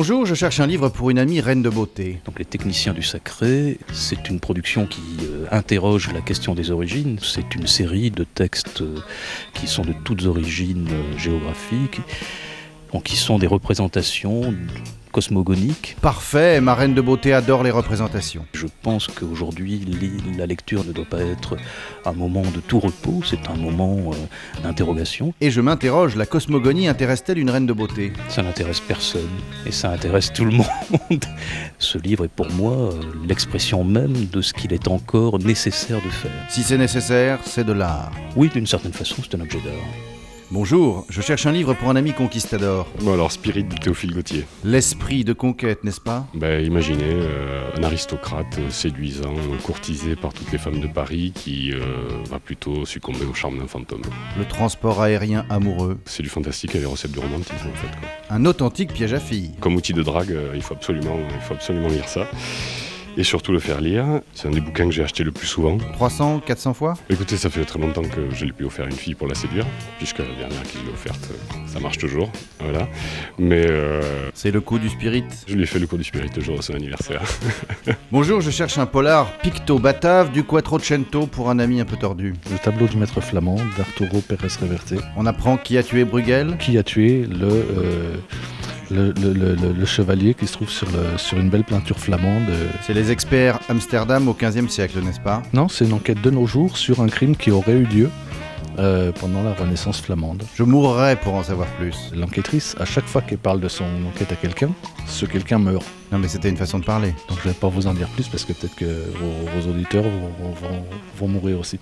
Bonjour, je cherche un livre pour une amie reine de beauté. Donc les techniciens du sacré, c'est une production qui interroge la question des origines. C'est une série de textes qui sont de toutes origines géographiques, donc qui sont des représentations cosmogoniques. Parfait, ma reine de beauté adore les représentations. Je pense qu'aujourd'hui, la lecture ne doit pas être un moment de tout repos, c'est un moment d'interrogation. Et je m'interroge, la cosmogonie intéresse-t-elle une reine de beauté ? Ça n'intéresse personne et ça intéresse tout le monde. Ce livre est pour moi l'expression même de ce qu'il est encore nécessaire de faire. Si c'est nécessaire, c'est de l'art. Oui, d'une certaine façon, c'est un objet d'art. Bonjour, je cherche un livre pour un ami conquistador. Bon alors, Spirit de Théophile Gautier. L'esprit de conquête, n'est-ce pas ? Imaginez un aristocrate séduisant, courtisé par toutes les femmes de Paris qui va plutôt succomber au charme d'un fantôme. Le transport aérien amoureux. C'est du fantastique et les recettes du romantisme en fait, quoi. Un authentique piège à filles. Comme outil de drague, il faut absolument lire ça. Et surtout le faire lire. C'est un des bouquins que j'ai acheté le plus souvent. 300, 400 fois ? Écoutez, ça fait très longtemps que je l'ai pu offert à une fille pour la séduire, puisque la dernière qui je l'ai offerte, ça marche toujours, voilà. Mais C'est le coup du spirit. je lui ai fait le cours du Spirit le jour de son anniversaire. Bonjour, je cherche un polar picto-batave du Quattrocento pour un ami un peu tordu. Le tableau du maître flamand d'Arturo Pérez Reverte, On apprend qui a tué Bruegel. qui a tué le chevalier qui se trouve sur une belle peinture flamande. C'est les experts Amsterdam au XVe siècle, n'est-ce pas ? Non, c'est une enquête de nos jours sur un crime qui aurait eu lieu pendant la Renaissance flamande. Je mourrais pour en savoir plus. L'enquêtrice, à chaque fois qu'elle parle de son enquête à quelqu'un, ce quelqu'un meurt. Non mais c'était une façon de parler. Donc je ne vais pas vous en dire plus parce que peut-être que vos auditeurs vont mourir aussi.